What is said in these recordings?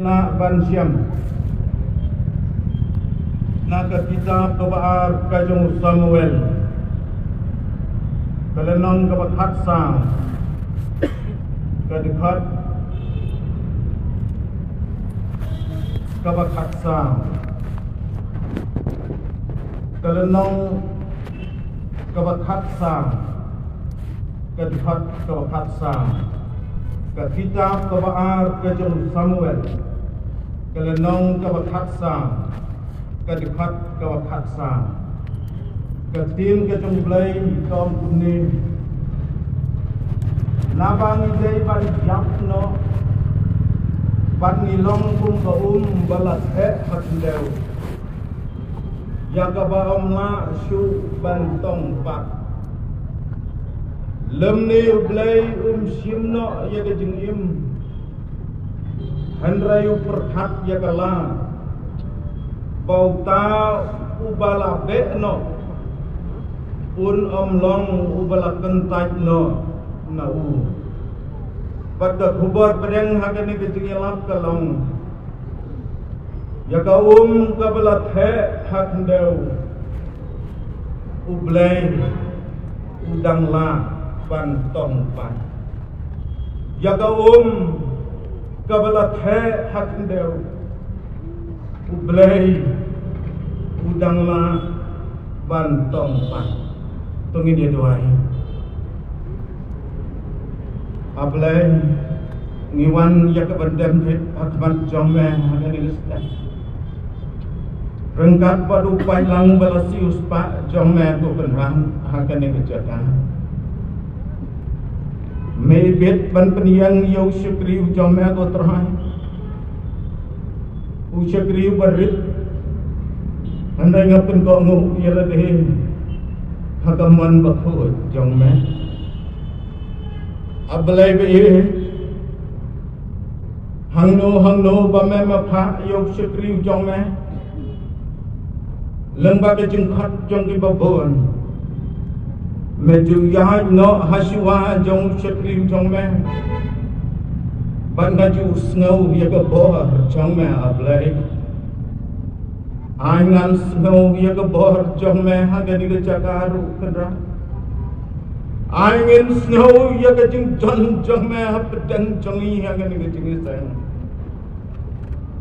Nak ban siam nak ke kitab kebaar kajung Samuel kelenong ke bakat sang ke dekat ke bakat sang kelenong ke bakat sang ke dekat ke bakat sang ke kitab kebaar kajung Samuel kelenong ke bakat sang ke dekat ke bakat sang ke tim ke jumblai tom kuning nabang idai ban jap no ban nilong kum ke balas hatndeu ya ka ba la shu ban tong pak lem ni blai sim no ya ke jengim hanrayu perhat ya kala bauta ubala be no un omlong ubala kentaj no na u pada khubar pedang hakane ke jengilap kalong ya ka kabala the hakndeu ublai udang la ban tong pan ya ka kabala the hakndeu ublai udang la ban tong pan tungin dia doai ablai ngiwan ya ke bandam fit akmat jome hagani listan rengkat padu pailang balasius pak jome tu penrang hagani kejakan mebet ban peniang yau syukri jome tu terhai usyukri barit andai ngapun kau ngu ialah deh hagaman bakut jong me ablai be hangno bame mapha yau syukri jong me lengba ke jengkhat jong ki babon meju ya no haswa jong syukri jong me ban baju snow ya ke bor jong me ablai angan snow ya ke bor jong me hagani ke jagaru kendra angin snow ya ke jing jong me pedang jongi hagani ke jing sen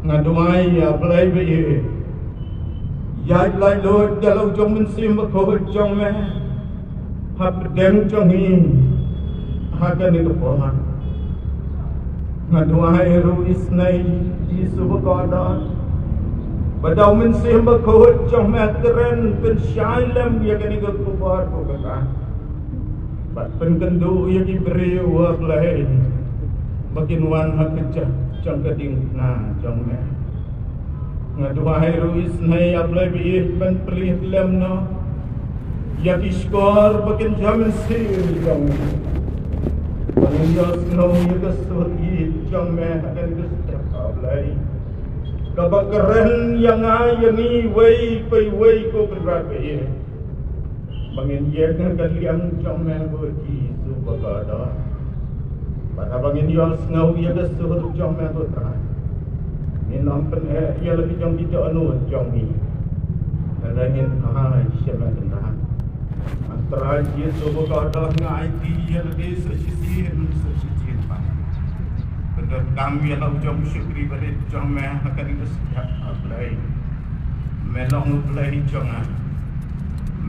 ngadumai ablai be ya lai lo dalau jong men sim ko jong me pedang jongi hagani ke bor ngaduai ru isnai Yesu berkata badau men sehingga kohut jom materen pen syalam ya kani ke kubar ko kata bat pen kendu ya ki beri wa lain bakin wan hak kecah jong keding na jong me ngaduai ru isnai ablai bi pen pelih lem no ya ki skor bakin jamin sir jong Panjang snow ya kesuri jong me akan kesejak ablai kabakeren yang ayani wei pai wei ko berat be bangin ye kan kaliang jong me berji su bagada pada bangin yo snow ya kesur jong me to tra ni nam pen ya lebih jong kita anu jong ni adangin syama tentang antara Yesus berkata ngai dia lebih sesisir pak. Benar kami yang jom syukri pada jom akan itu setiap ablai melong ablai jonga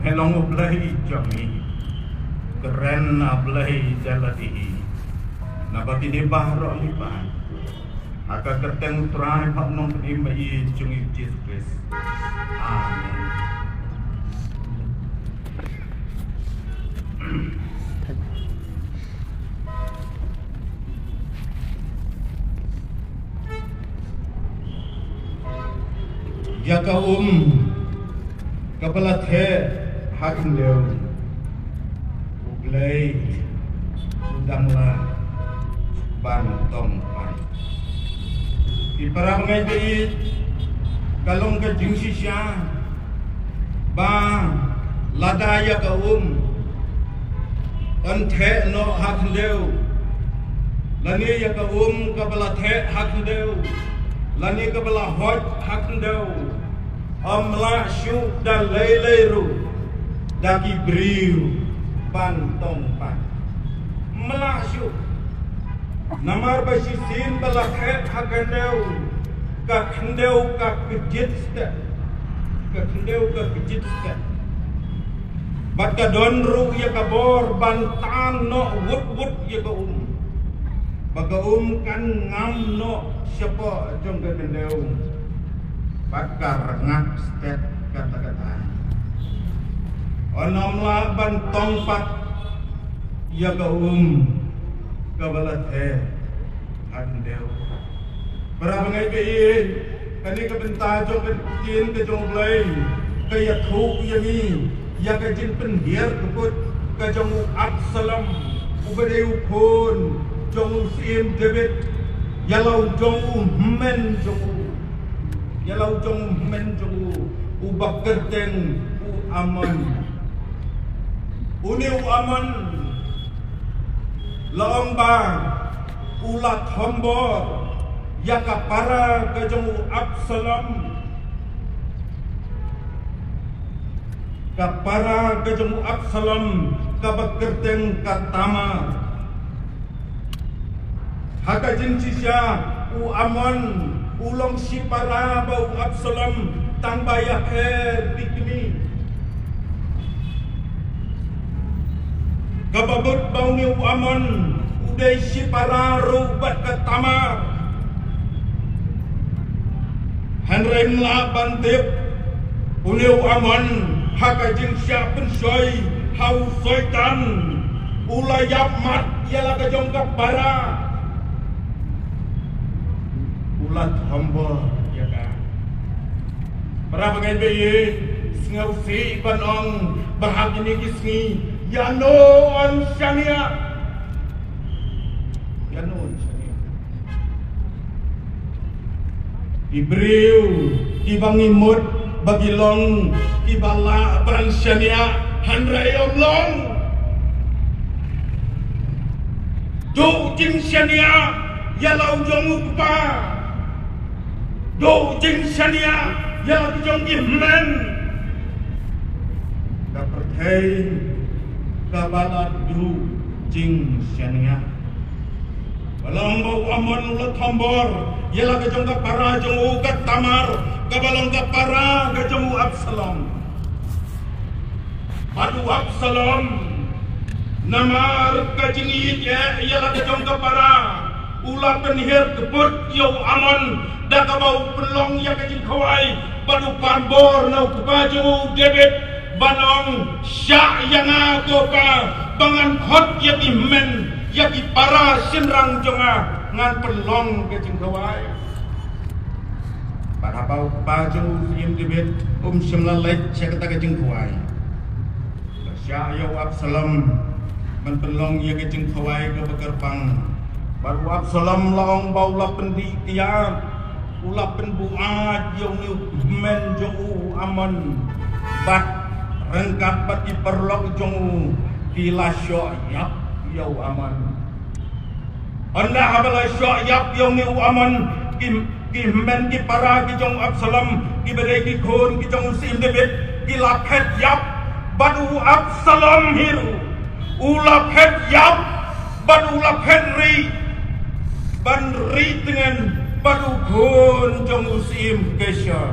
melong ablai jongi keren ablai jalati nabati di bahro lipat akan kerteng utrai hak nong imai jungi Yesus. Amin. Ya ka kepala the hakndeu ublai udangla ban tong pan di parang ngai kalong ke jingsi sya ba lada ya ka anthe no hakndeu lani ya ka kepala the hakndeu lani ke belah hoj hak ndau amla syuk dan leiru daki briu pantong pan mela syuk namar basi sin belah het hak ndau ka khendau ka kejit sta ka khendau ka kejit sta bat ka donru ya ka bor bantan no wut ya ka baga kan ngam no siapa jong ka khendau bat ka rengak stet kata-kata onom la bantong pat ya ka ka balathe handeu Berabangai kain, kani ka bentajong katin ka jong blay, kaya thuk yami, ya ka jin penhir kaput, ka jong Absalom, ubadai upon, jong Sim David, yalau jong men jong ubak kerteng Amon, uniu Amon, laong bang, ulat hombor. Ya kapara kajamu Absalom kabakerteng katama hakajin sisya Amon ulong si para bau Absalom tangbaya pikmi kababut bau ni Amon uday si para rubat katama Hanrem la bantip Uniu Amon hakajin siap pensoy hau soitan ulayap mat ialah kejong kapara ulat hamba ya kan para bagai bayi sengau si banong bahag ini kisni yano on syania Ibriu, ibangimut, bagilong, ibala, bransyania, hanrayom long. Do jing syania, yalau jong upa. Do jing syania, yalau jong ihmen. Kapertay, kabala do jing syania. Walang bau Amon ulat hambor, ialah kejong kapara jong ugat tamar, kabalong kapara kejong Absalom. Padu Absalom, namar kajingit ya, ialah kejong kapara, ulat penihir kebut yau Amon, dakabau pelong ya kajing kawai, padu parbor nau kebaju David, banong syak yang agopa, bangan khot ya timen, yaki para sinrang jonga ngan pelong ke jengkawai para bau baju Sim David semlalai cakata ke jengkawai Syahyaw Absalom man pelong ya ke jengkawai ke bekerpang baru Absalom laong bau lapen di tiap ulapen buat yang men jong Amon bat rengkat pati perlok jong kilasyo yap Yau Amon anda habala syayap yang ni Amon kim men ki para ki jong Absalom ki bedai ki khon ki jong Sim David ki laphet yap badu Absalom hiru ulaphet yap badu laphet ri ban ri dengan badu khon jong Sim Kesha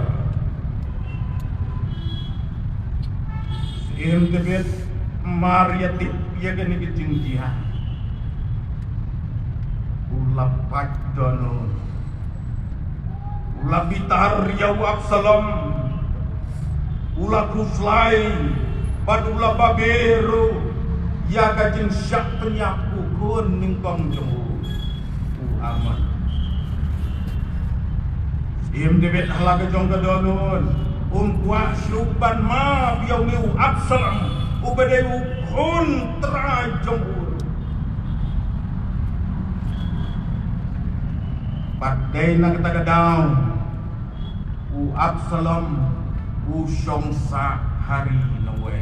Sim David Mariatip ia kena ketinggian ulap dono ulap bitar yau Absalom ulap ruflai bad ulap baberu ya kajin syak penyapu kun ningkong jemu Amon Sim David halah kejong kedonon kuah syuban ma biau niu Absalom ubadai ukun terajong Padai nak kata daun Absalom syongsa hari nawe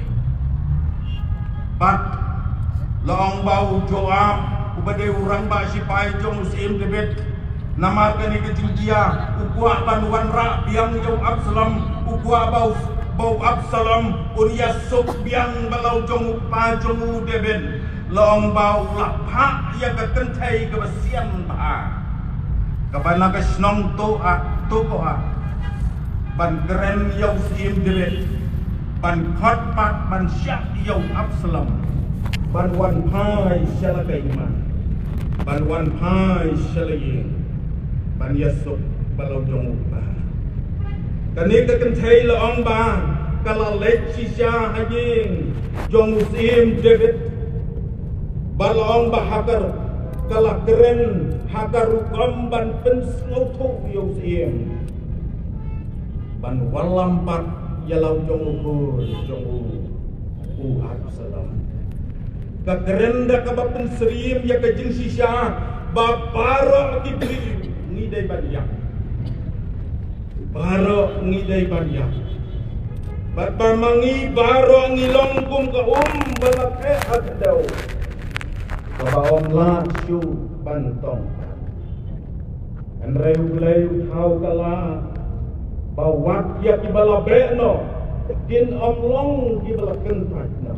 Pat long bau Joab ubadai urang ba sipai jong Sim David Nama kani kejintia ukwa banwan ra biang jauh Absalom ukwa bau Absalom uria sok biang balau jong pa jong deben long bau lapha ya ka kentai ka basian ba ka bana ka snong to ko ban keren yau sim deben ban khot pat ban syak yau Absalom ban wan pai shala kai ma ban wan pai shala yin ban yasuk balau jong ba kani ka kentai long ba kala lech sisya hajing jong sim David balong bahakar kala keren hakarukom ban pensngautu yo sim ban walampat yalau jong ukur jong u Absalom ka keren da ka bapen serim ya ka jing sisya baparo kibri ngidai banyak baro ngidai banyak Batpamangi baro ngilong kum ka balake adau kabaon la syu bantong anreu leu thau kala bawat ya kibala beno din omlong kibala kentajna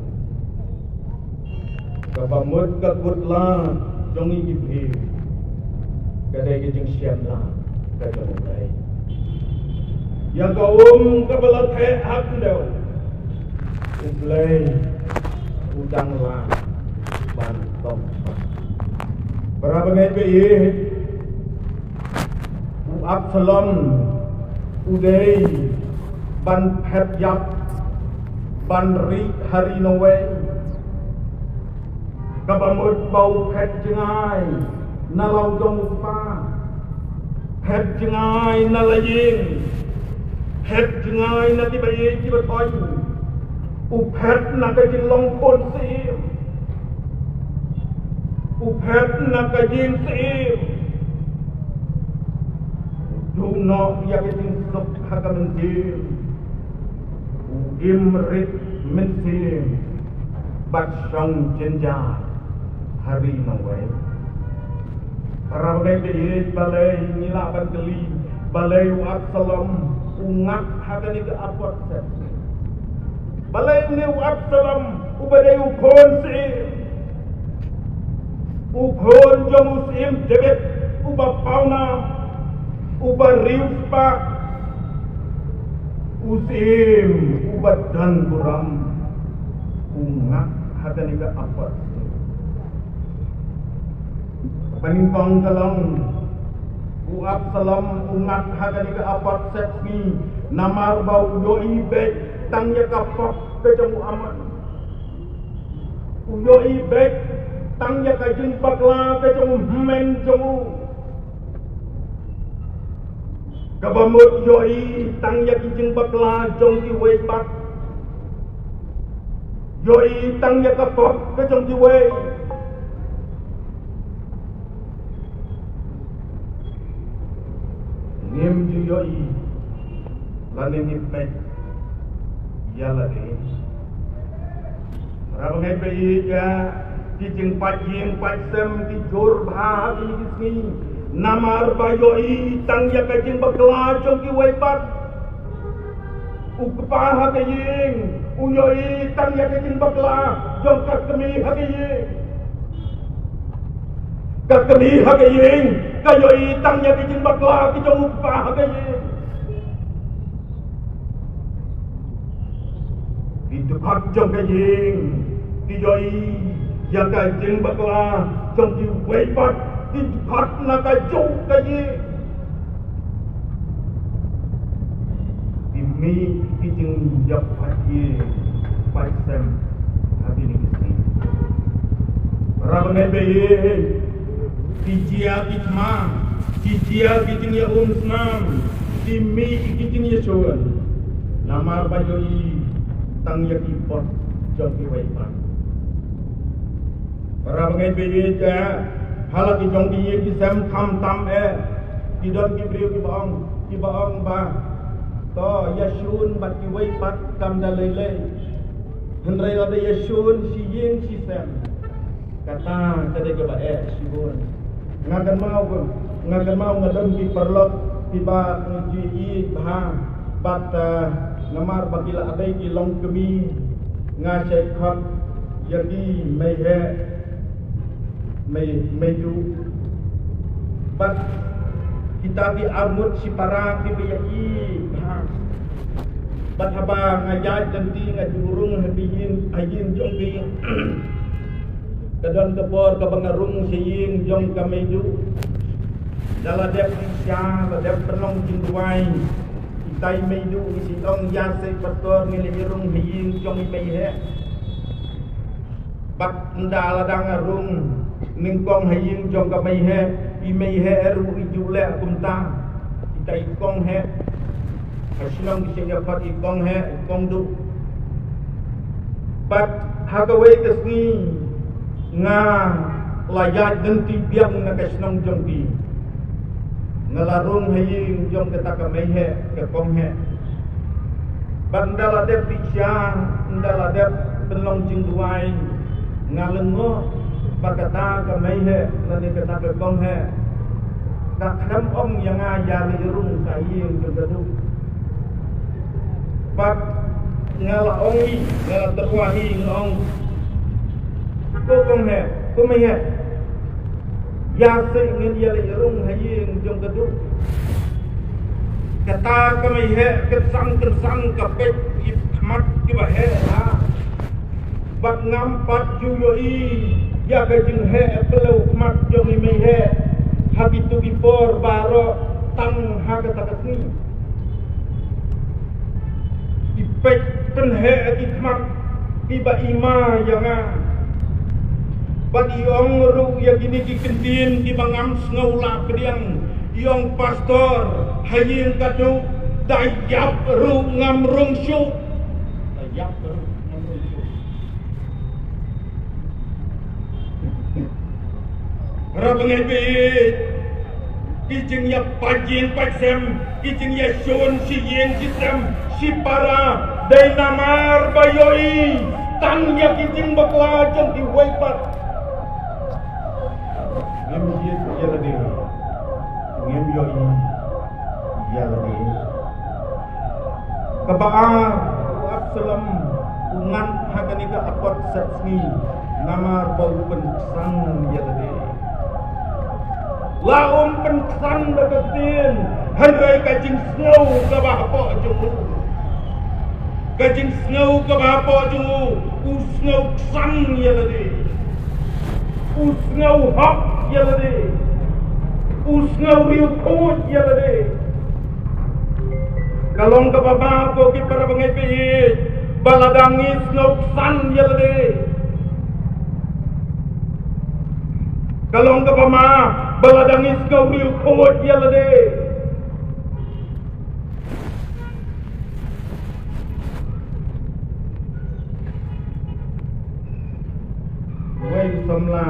kabamut kakutla jongi kibri kadai kijing siamla kadang ulai yang kau kebelat hak dau, ublay udang lah bantong. Berapa ngai Absalom uday ban pet yap ban ri hari nowe kabamut bau pet jengai nalau jong pa pet jengai nalaying het jengai na di bayi di batoy uphet na ka jing long pon sim uphet na ka jing sim du no ya ka jing sok haka men sim imrit men sim bat shong jenja hari nawai para bagai balai nilaban geli balai Absalom ungat hagani ke apot set balai ni Absalom ubadai ukon si ukon jong usim David uba pauna uba riuspa usim uba dan buram ungat hagani ke apot paningkong kalong Absalom ungat hagani ke apat setni namar bau yoi bek tangnya kapok ke jemu aman yoi bek tangnya kajin bakla ke jemu men jemu kabamut yoi tangnya kajin bakla jong di wei bak yoi tangnya kapok ke jong di wei Nim juyoi lani nipek yala de rabangai bayi ja kijing pajing pajsem di jor bha ini kisni namar bayoi tang ya kajing bakla jong ki waipat ukpa kajing uyoi tang ya kajing bakla jong kakmi kajing kakmi kajing kayoi tangnya kijing bakla kijong upah kayoi itu hak jong kaying kijoi yang kajing bakla jong ki weipat itu hak na kajong kaying ini kijing jap haji paisem hati ni kisni rabangai bayi Kijia kitma, kijia kijing ya umsnam, kimi kijing ya showan, namar bayoi tang ya kipot joki waipan. Para pengen beja, halak kijong diye kisam tham tam kidon kibriu kibaong ba, to yashun bat ki waipat kam dalele, henry ada yashun si ying si sem, kata tadi ke ba shibun. Ngakan mau ngakan mau ngadon di perlok tiba ngi bah bat ngamar bagila adai di long kemi ngasai khot jadi meju bat kita di armut si para ki bayai bah bat haba ngajat janti ngajurung habiyin ayin jong bi kadon kepor kabangarung siyin jong kameju daladep isya ladep penong jinduai itai meju isi dong yase pastor ngilirung hayin jong imehe bat ndaladang arung ningkong hayin jong kamehe imehe eru ijule kumta itai kong he Asilong kisahnya pat ikong he, ikong du. Pat hagawai kesni nga layat ganti biang na kasinong jongki. Ngalarung haying jong kata kamay he, kakong he. Pat ndaladep isya, ndaladep penlong jingduay. Ngalengo, pagkata kamay he, nani kata kakong he. Kakram om yang ayari irung saying jong kadu. Pat ngala ongi ngala terwahi ngong ko kong he ko mai he ya se ngin ya le rung haying jong kadu kata ka mai he kesang ka pet mat ki ba he ha bat ngam pat ju yo i ya ka jing he pelo mat jong i mai he habitu bi por baro tang ha ka takasni ipek penhe ikmak tiba ima yang bagi ong ru ya gini dikentin tiba ngam ngaula kediang yong pastor hayin kadu dayap ru ngam rungsyu dayap ru ngam rungsyu rabengebit kijing ya pajin paksem kijing ya shon si yen sistem si para dai namar bayoi tang ya kijing bakla jang di waipat ngem ye ya lade ngem yoi ya lade kabaa Absalom ungan haganika apot satsni namar bau pensang ya lade laum pensang deketin handai kajing snow ke bahapo jungu kajing snow ke bahapo jungu usnow sang ya lade usnow hak ya lade usnow riu kot ya lade kalong ke bahapo ki para bengepi baladangi snow sang ya lade kalong ke pama baladangis kau riu kot ya lade wei somla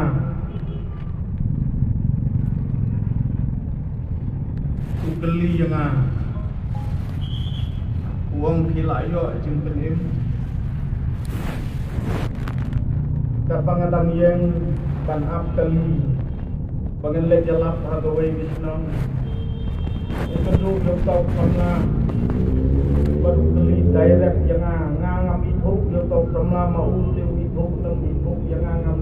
ukeli yang uang kilayo jempenim kapangadang yang pan apkali pangenle jalap hagawai bisnang ikadu yotau samla baru kali direct yang ngangam itu yotau samla mau tiu itu nang itu yang ngangam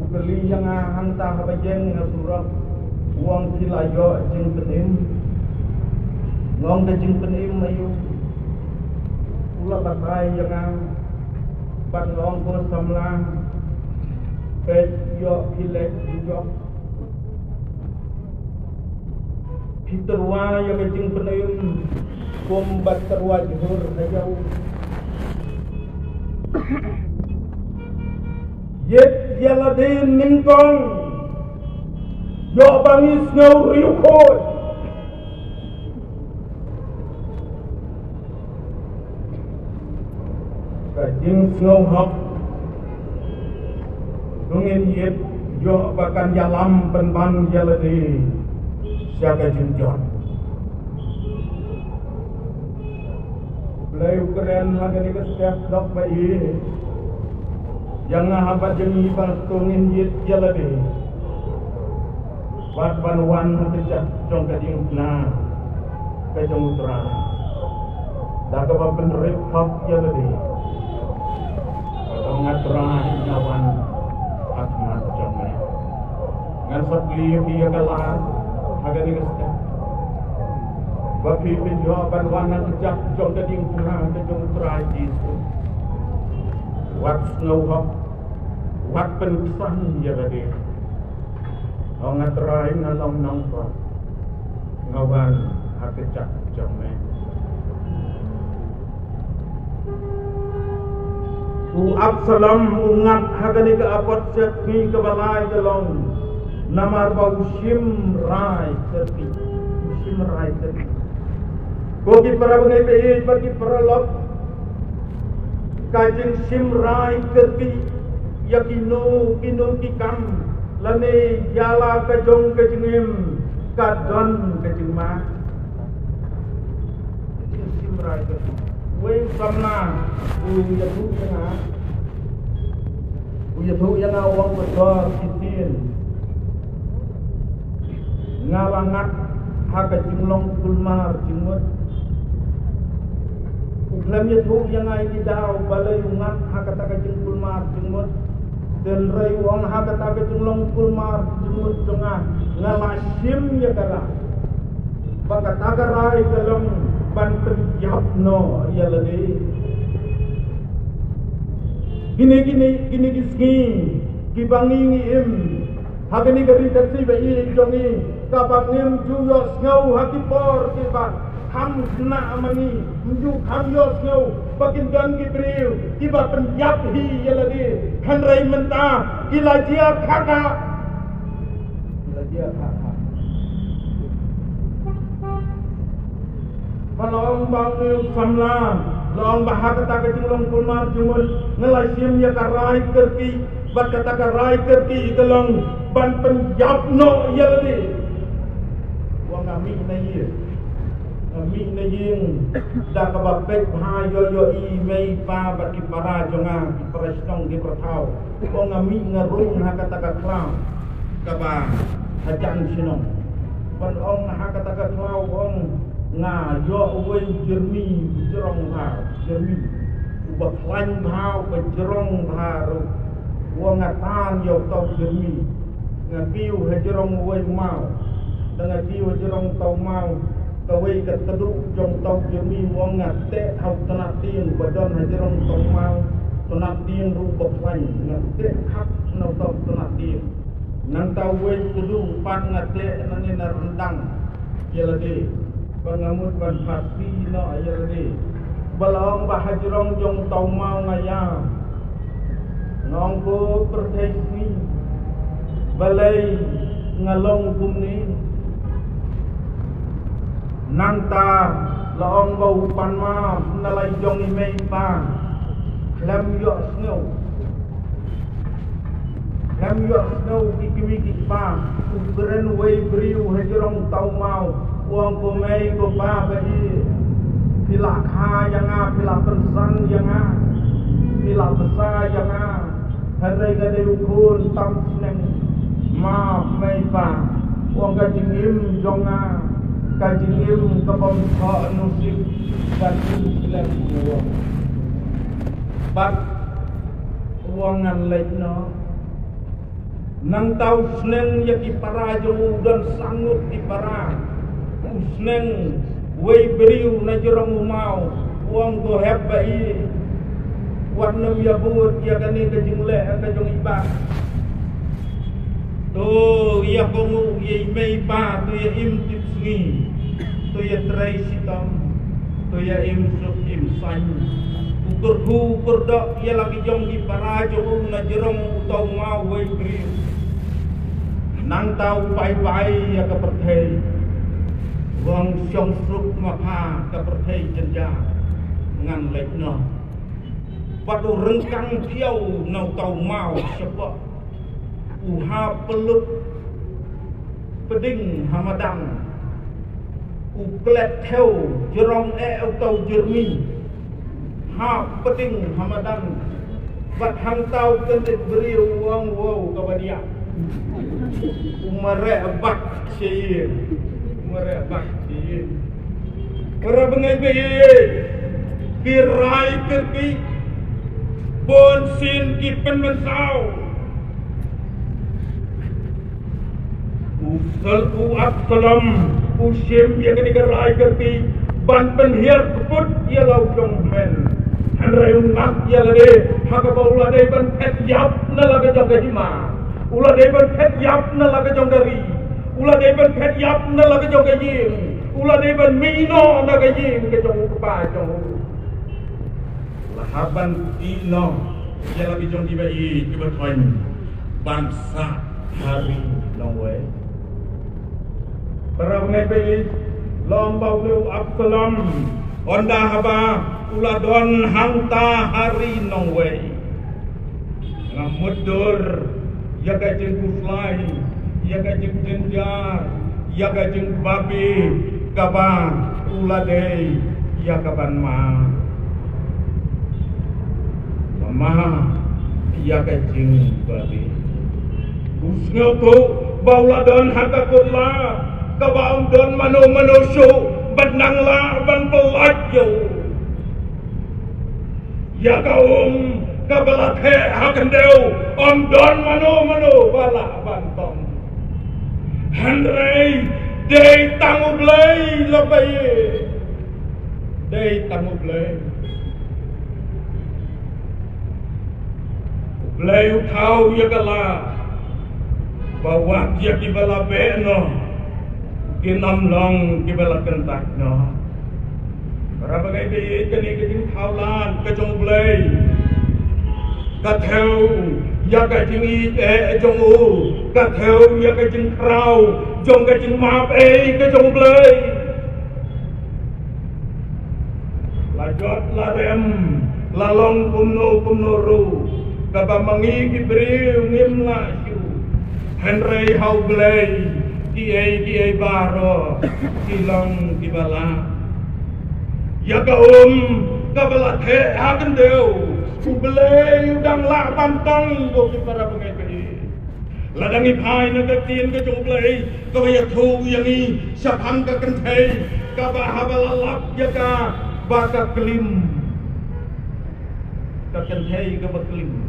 ukeli yang hanta habajeng ngasurap uang kilayo jeng penim ngong de jeng penim ayu ula batai yang pan long ko samla pet yo hilek yo Peterwa yang kecing penayun kombat terwa jujur ayau yet yaladin ningkong yo bangis ngau riukot kajing ngau hak dungin yet yo bahkan jalam penban jaladi siaga jinjot belai ukeren hagani ke setiap dok bayi yang ngahabat jengi bang dungin yet jaladi Wat Banuan kejak jong kading na kejong utara. Dah kau penerip hak ya lebih. Kau ngatra nyawan asmat jomai. Ngan sakli dia kalah hagan ingsta. Bapi pinjau Banuan kejak jong kading na kejong utara Yesus. Wat snow hak, wat pensan ya lebih. Ang atray na lang ng pa ngawan hakecak jome u Absalom ungat hagani ka apot set mi kabalay galong namar ba usim rai terti kogi para bangai pe bagi para lok kajing sim rai terti yakino kikam lani jala kajong kajingim kadon kajingma kajing simrai ke wei samna uyatu yang awang betul kitin ngalangat haka jinglong kulmar jingmut uklam yatu yang ai didau balai ungat haka takajing kulmar jingmut dan rai wong haka tabe junglong kulmar jumut jongah ngalasim ya kala baka tagarai dalam banten yapno ya lagi gini giski kibangi im hagani gari taksi be i jongi kabangim juyo ngau hakipor kiba ham kena amani menju ham yo ngau bakin dan gibriu tiba penjap hi ya lagi hanrai mentah ilajia kakak Palong bangil samla long bahag kata kejulong kulmar jumur ngelasim ya karai kerki bat kata karai kerki kelong ban penjap no ya lagi wang kami na ying da ka ba pek ha yo i mei pa ba ki para jonga ki para stong ki prthau ko ngami ngarung ha kata ka klau ka ba hajan sinong ban ong ha kata ka klau ong nga yo wen jermi jerong ha jermi ba klan bhau ba jerong ha ro wong ngatan yo tau jermi ngapiu ha jerong wen mau dengan piu jerong tau mau kawai keteduk jong tau jemi wong ngate hau tenak tin badon hajerong tong mau tenak tin rubok lain ngate hak no tau tenak tin nang tau wen tedu pat ngate nani na rendang yelade bangamut ban pasti no yelade balong bahajerong jong tau mau ngaya ngongko pertesni balai ngalong kumni nanta laong bau pan ma nalai jong imei pa lam yo snow kikimi pa ugren wei briu hejrong tau mau uang ko mei ko pa bai pila kha yang a pila pensan yang a pila besar yang a harai gade ukun tam seneng ma mei pa uang kajingim jong a kajingim kebom kok nusik dan islam uang bat uangan lek no nang tau seneng ya ki para jong dan sanggup ki para seneng wei beriu na jerong mau uang go hebai warna ya buat ya kani kajingle kajong ibah tu ya kongu ya imei pa tu ya imtip sungi tu ya trai sitam tu ya imsuk imsan ukur dok ya lagi jong di para jong na jerong utau mau wei beriu nang tau pai ya keperthai wong siong sruk mapha keperthai jenja ngan lekno padu rengkang tiau nau tau mau sebab uha pelut peding hamadang uklet theo jerong tau jermi ha peding hamadang bat hang tau kendet beri wong wow kabadia Umare abak sye. Umare abak sye. Para bengai baye. Kirai kerki. Bon sin ki pen mensau. Usal u absalam. Usim yang ni kirai kerki. Ban penhiar keput ia lau jong men. Handrai ungak ia lade. Haka baula dai ban pet yap na laga jong gajima. Ula dai ban pet yap na laga jong dari. Ula dai ban pet yap na laga jong gajim. Ula dai ban mino na gajim ke jong kepa jong. Lahaban ino ia lagi jong dibai kebetulan bangsa hari nongwe. Para pengai lombau leu Absalom onda haba uladon hangta hari nongwe ngamudur ya gajeng kuslai ya gajeng jenjar ya gajeng babi kaba ulade ya kaban mama ya gajeng babi usnyo tu bauladon hakakullah kabaung don manusia benanglah ban pelajo ya kaum kabelathe hakendeu om don manu bala bantong handrei dei tangublei lobaye dei tangublei blei uthau ya kala bawa dia kibala beno kinam long kibala kentak no. Para bagai bayi kini kecing thaulan kecong blay, katheu ya kecing jong u, katheu ya kecing krau, jong kecing map kecong blay. Lajot larem, lalong kumno ru, kabamangi kibriu ngimla syu, Henry hau blay. Kiai baro silang kibala ya kabala the akan deu kubelai udang la pantang go para pengai ladang ipai na katin ke joblai ka ya thu yang ni sapang ka kenthei ka ba habala lap ya ka ba ka klim ka kenthei ka ba klim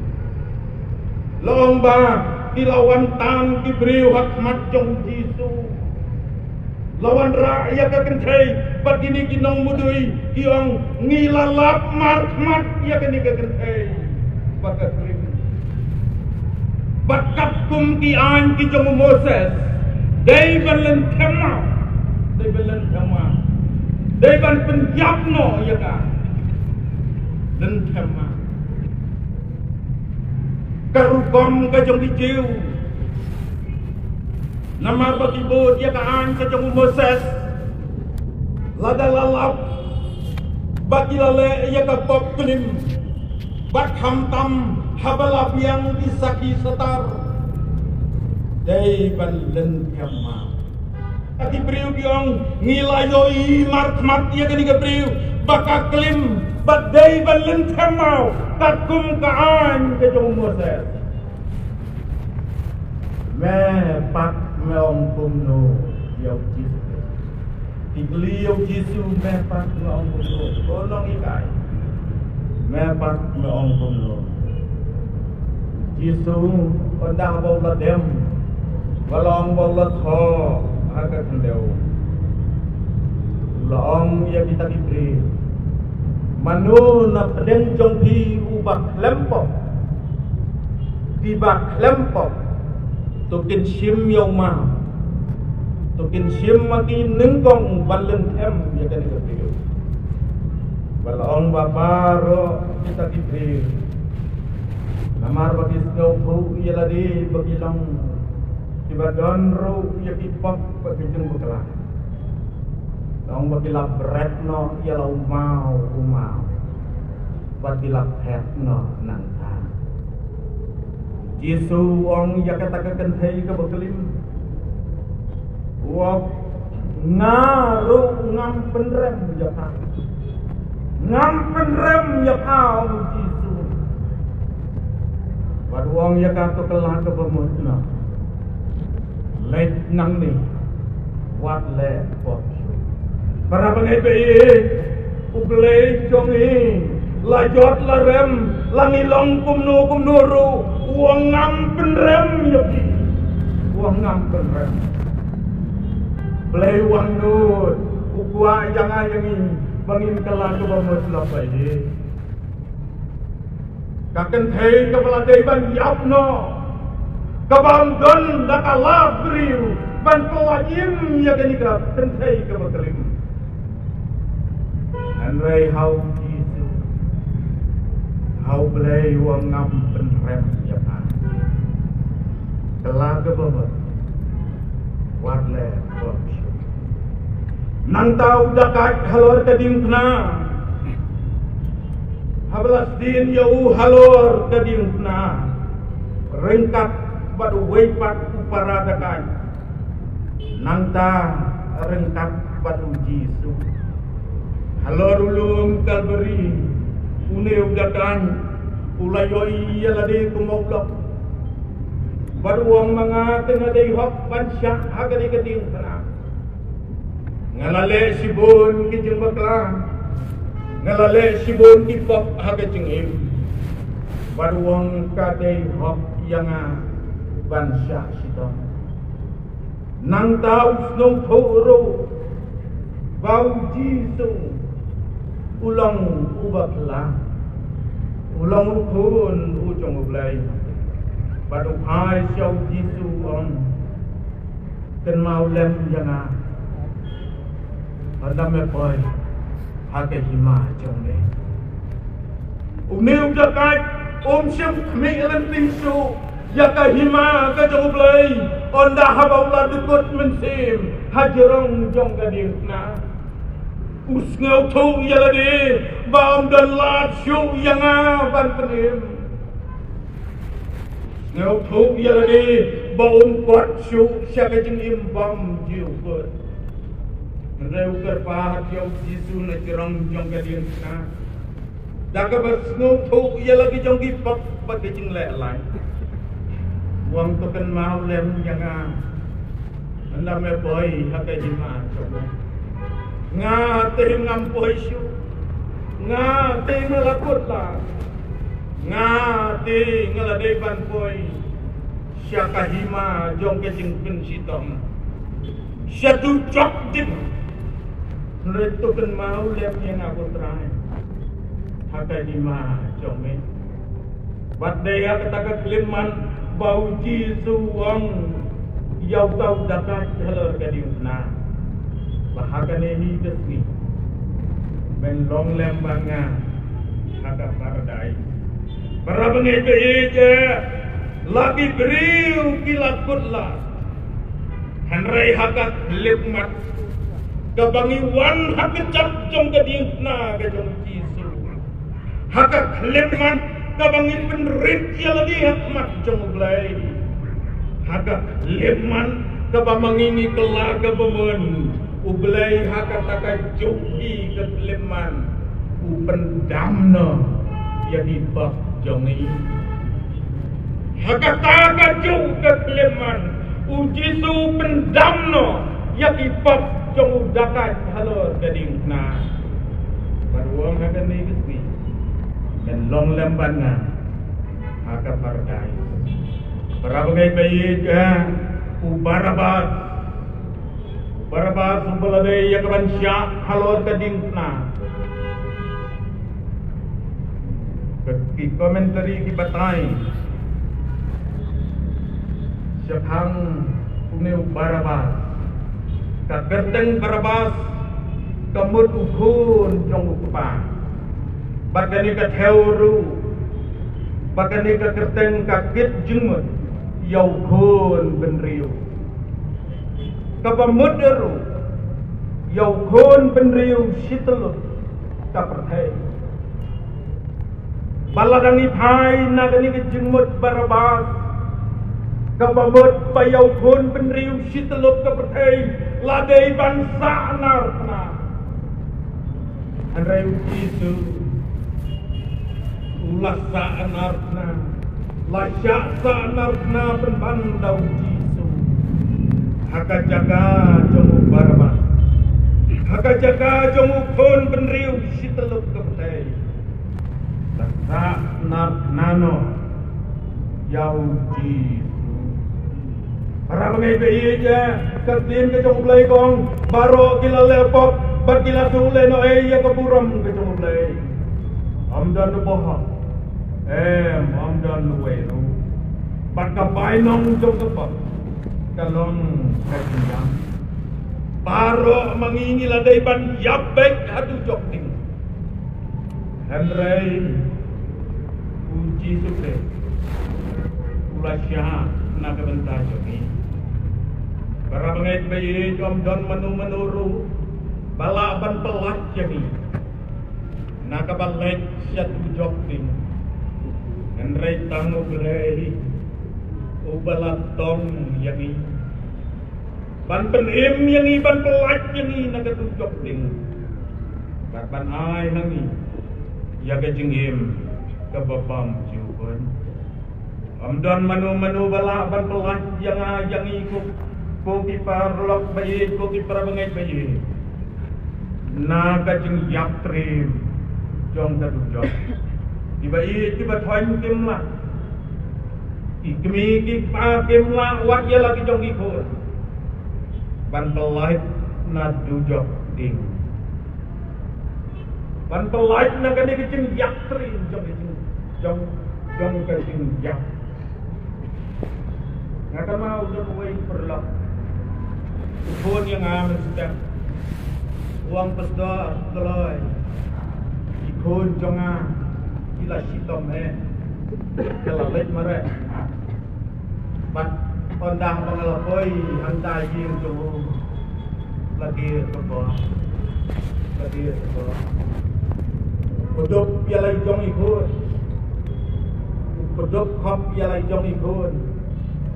lomba dilawan tan diberi hikmat jong Yesu lawan rakyat kekentai begini kinong mudui kiong ngilalap markmat ya kini kekentai bakat krim bakat kum ki an ki jong Moses dai balen thema dai ban penjapno ya ka dan thema karukom ka jong dijiu nama bagi bod ya kaan ka jong Moses lada lalap bagi lale ya ka pop klim bat hamtam habalap yang disaki setar dai balen yama ati priu giong ngilayoi markmat ya kani ka priu baka klim badai balen thamau takum kaan ke jong Moses me pak me ong kumno yau Yesus tigliau Yesus me pak me ong kumno onong ikai me pak me ong kumno Yesus ondang bau ladem walong bau latho aga kandeu long ya kita diberi manu na pedeng jong di ubah lempok dibak lempok tukin sim yang ma tukin sim makin nengkong balen em ya kan itu video balong babaro kita diberi namar bagi snow ya ladi bagi long tiba don ro ya kipok bagi jeng bekelah long bagilah berat no ia lau mau bagilah het no nangka Yesu ong ya katakan hei ke bekelim wak ngaru ngam penrem ya pa ngam penrem ya pa Yesu wad wong ya kata kelah ke pemutna Let nang ni wat le pop para bangai pe ublei jongi la jot la rem langi long kumnu ru uang ngam penrem yoki uang ngam penrem blei uang nut ukwa yang ayangi bangin kala ke bamut lapai di kaken thei kepala dei ban yap no kabang don dakala briu ban pelajim ya kini ka tentai ke bekelim anrai hau jisu hau blei wang ngam penrem ya pa kala ke bamut wat le bom nang tau dakat halor kading kena hablas din yau halor kading kena rengkat badu weipat upara dakat nang ta rengkat badu jisu halor ulung kalberi uneu dakan ulayoi yalade kumoblok badu wang mga tengadei hok bansyak hagade kading kena ngalale sibun ki jeung bakla ngalale sibun ki pop haga jeung im baruang kadei hok yang bansya sito nang tau snow thoro bau jisu ulang ubakla ulang ukun ujung ublai badu ai syau jisu on ken mau lem yang Anda mepoi hake hima jomne. Umeu jakai syem kami elan tingsu yaka hima ka joblei onda habawla dukut mensim hajerong jong gading na. Usngau tu yalade baum dan lat syu yang ban penim. Ngau tu yalade baum kot syu syaka jeng imbam jiu kot. Reu kerpahat yang jisu na jerong jong kadien na daga bersngu thuk ia lagi jong gipak bagi jeng lek lai wang token mau lem yang anda me boy hakai jima coba nga te ngampoi syu nga te ngalakut la nga te ngaladei ban poi syaka hima jong ke jeng pen sitong syatu cok dim Retu kan mau lem yang aku terakhir Hakai lima jome Badaya ketaka keliman Bau jisu wang Yau tau dakat halor kading na Bahakan ini kesni Ben long lem banga Haka paradai Para bengete ije Lagi beriu kilat kutla Hanrai haka lepmat Kabangi wan haka cap jong kading na kajong jisu haka kleman kabangi penrit ya lagi hakmat jong blai haka leman kabangi ni kelaga bemen ublai haka taka joki ke leman upendamna ya dibak jong i haka taka jok ke leman ujisu pendamna ya dibak jong dakat halor gading na baruang haka ni geswi dan long lemban na haka paradai barabagai bayi ja ubarabas ubalade yakaban syak halor gading na ki komentari ki batai syahang pune ubarabas Kagerteng barabas kamut ukun jong ukupa bagani ka theuru bagani ka gerteng kakit jengmut yau kun benriu kapamut eru yau kun benriu sitelut kaperthai baladangi phai nagani ka jengmut barabas kapamut payau kun benriu sitelut kaperthai ladai bangsa narna Andrai Jisu ulasa narna lasya sa narna penbandau Jisu haka jaga jomu barama haka jaga jomu pon benriu siteluk kebetai tak nak nano yau ji para pengai bayi je ketin ke jomu play kong baro kila lepop bat kila sule no ya keburam ke jomu play amdan no boha amdan no wenu bat kapai nong jom kepak kalong kajiyang baro mangingil adai ban yabek hadu jokting Henry uji sukre ulasya naga bentah jogi para pengait bayi jom don menuru bala ban pelat jogi naga balek syatu jokting Henry tangu berei ubalat tong yangi ban penim yangi ban pelat yangi naga tu jokting ban ai nangi yaga jingim ke babam jubun amdan manu bala ban pelah yang ikut ko kipar lok bayi ko kipar bengai bayi na ka jing yap trim jong ta dujok tiba tiba thoin kim la ikmi ki pa kim la wat ya lagi jong ikut ban pelah na dujok ding ban pelaj na kani kecing yak tri jong kecing yak ngaka mau jong wei perlak pun yang aman sedang uang pesdor keloi ikun jonga ila sitom kala lek mare bat ondang pangalapoi hantai jing tu lagi kebon Pedop yalai jong ikut Pedop khop yalai jong ikut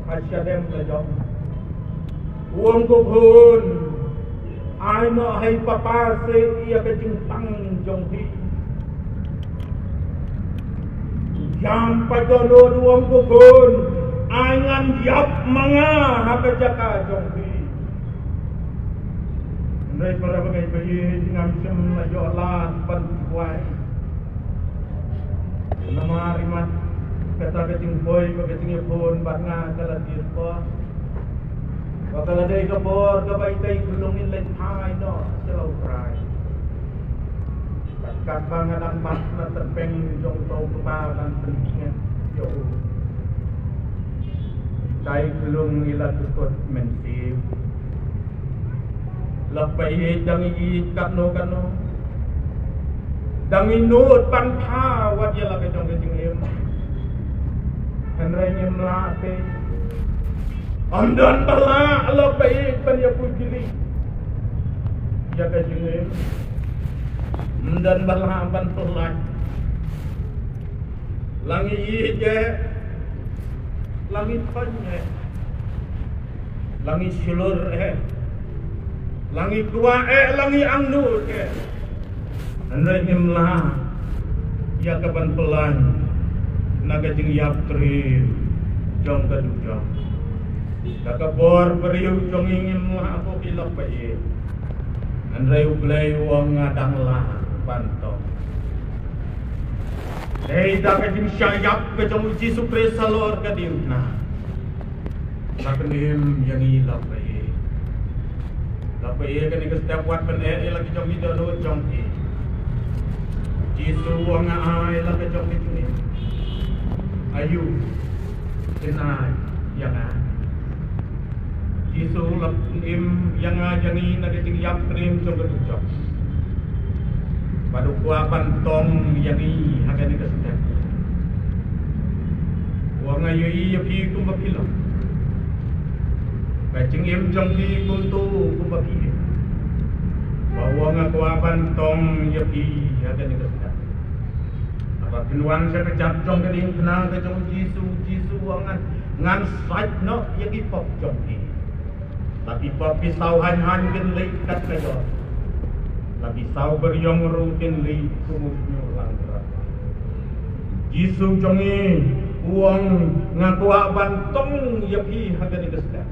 Asyadem ke jong Uang ko pun Ai no hai papa se ia ke jingtang jong di Jam pajono uang ko pun Ai ngan yap manga haka jaka jong di Nai para bagai bayi ngam sem lajo Allah pan kuai nama rimat kata kecing boy kecing pun batna kala tirpo wakala dei kapor ka bai tai gulung ni let hai no selau prai kat banganan mat na terpeng jong tau kepal dan pentingnya yo tai gulung ila tukut mensif Lapai dangi kano dangi nut pan tha wat ya la ke jong ke jing Henry nyem la te amdan bala lapai pan ya pujili ya ke jing amdan bala pan pelat langi je langi panye langi silur Langi tua langi angnu Andai himla ya kapan pelan naga jing yaptri jong kadujong kakabor beriu jong ingin lah aku kilap bayi Andai ublay uang ngadang lah pantong Hei daga jing syayap ke jong uji supre salor kadiuna Nakenim yang ilap bayi Apa ia kan ikas setiap buat pen lagi jom itu lo jom ni. Jisu wang ai lagi jom itu ni. Ayu, kenai, yang Jisu lap im yang ni nak jadi yap krim jom itu jom. Padu kuapan tong yang ni akan ikas setiap. Wang ayu iya pi kumba pilam. Kacing im jong di kuntu kumbaki bawa ngakuapan tong yapi ada ni kesat apa pinuan saya kejap jong kening kenal ke jong jisu ngan sait no yaki pop jong ni tapi pop pisau han gen lei kat kayo tapi pisau beryong rutin lei kumusnyo langrat jisu jong ni uang ngakuapan tong yapi ada ni kesat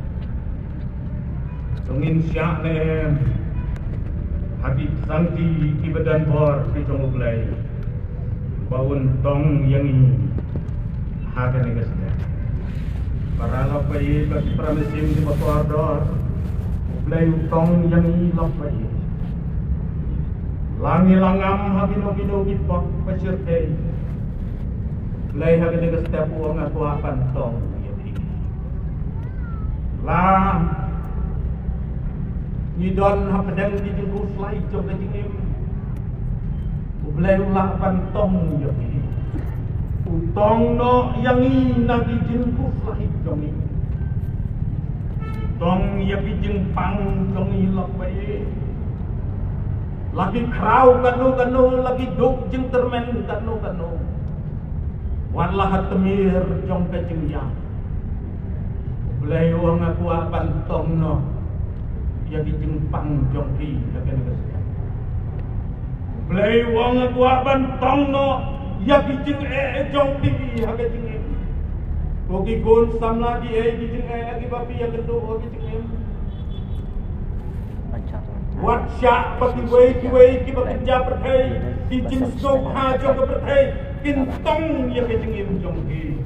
Tungin siya ne Habib sangti ibadan bor di Jongoblay Bawun tong yang haga ni gasda para lapay bagi pramisim di Bacoor Ublay tong yang lapay Langi langam habino gipak pasirtay Ublay haga ni gasda puwang ako hapan tong La Nidon hapadang di jengku selai jom ke jengim Ublay ulah pantong yogi Utong no yangi nabi jengku selai jomi Tong yabi jengpang jomi lakbay Lagi kraw kanu Lagi duk jeng termen kanu Wanlah hatemir jom ke jengyang Ublay uang aku pantong no yang dijempang jongki akan kesehatan. Play wong gua bantong no yang dijeng jongki akan jengem. Kogi gun samla di dijeng lagi babi yang kedua akan jengem. Watsya pati wei ki bekerja perthai dijeng sok ha jong perthai kintong yang jengem jongki.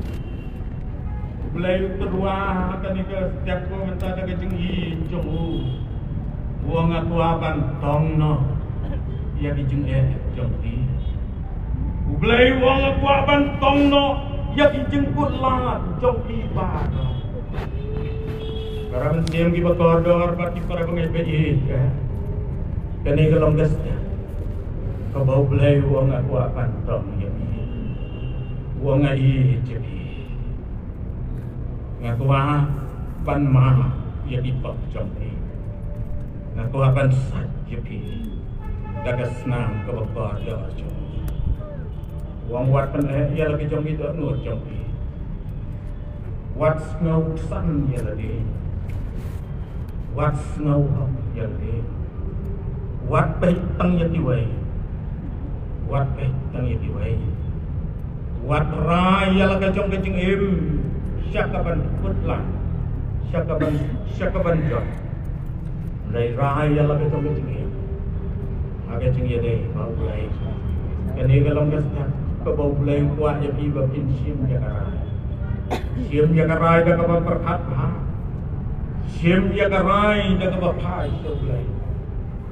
Play kedua akan setiap komentar akan jengi jonghu. Buang aku bantong no ya kijeng jongki Ublay buang aku bantong no ya kijeng kutlat jongki bado Karam siam ki Bacoor pati para pengai kani gelom gasnya kabau Ublay buang aku bantong ya buang ai jadi ngaku pan ma ya dipak jongki Aku akan sajuki dagas nang ke Bacoor dojo. Wang wat pen ia lagi jom itu nur jompi. Wat ngau san ia lagi. Wat ngau hom ia lagi. Wat pai tang ia tiwai. Wat pai tang ia tiwai. Wat ra ia lagi jom kecing im. Syakaban putlan. Syakaban jom. Lai raya lagi tu kecing, agak cing ye bau bulai. Kini kalau gasnya ke bau bulai kuat je pi bapin sim jaga rai dah kau perkat ha, sim jaga rai dah kau pai tu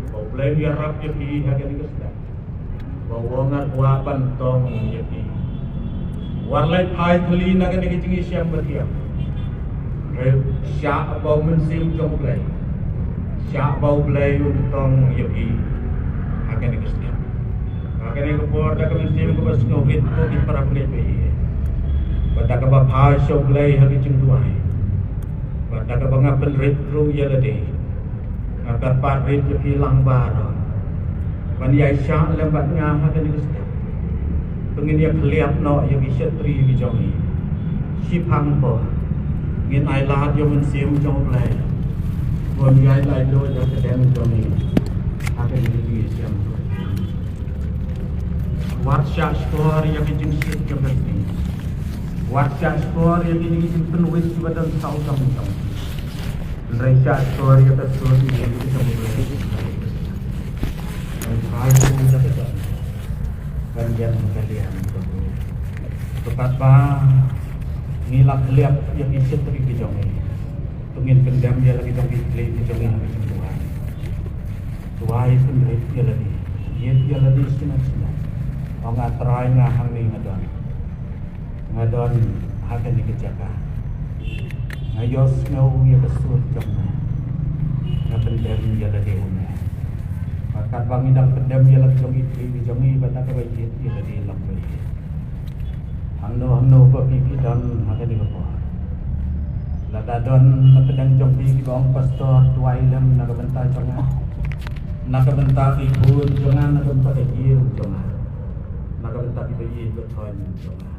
bau bulai dia rap je pi agak ni gasnya. Bau wangat kuat bantong je pi. Warlai pai theli nak ni kecing sim bertiap. Syak bau mensim jom bulai. Syak bau Ublay untong yogi akan dikesetiap akan dikepor dah kemensim ke pas ngawit ko di para pelai pada ke bapa Syak Ublay hari cengtuai pada ke bangapan retro ya lade akan parit yogi lang baro Bani Aisyah lembatnya akan dikesetiap tungin dia keliap no yogi syatri yogi jongi sipang po ngin ai lahat yo mensim jong Ublay Buat gaya lain lo yang sedang jomi, akan jadi siam tu. Watsya skor yang dijengsit keberti, watsya skor yang dijengsit penulis badan saudang jom. Raisya skor yang tersusun yang dijengsit dan hal yang dijengsit kalian tu. Tepat bah nilak liap yang isi teri kejomi. Tungin pendam dia lagi tong display di jongin macam tuai pun dia lagi dia lagi sinar orang terai ngahang ni ngadon akan dikejaga ngayos ngau ya besur jomna ngapendam dia lagi una pakat bangidang pendam dia lagi jong itu di jongi bata ka bayi dia lagi lambai hangno babi dan akan dikepo Ladadon nakadang jompi ki bawang pastor tuai lem nakabenta jongan nakabenta ki bun jongan nakabenta ki jongan nakabenta ki bayi beton jongan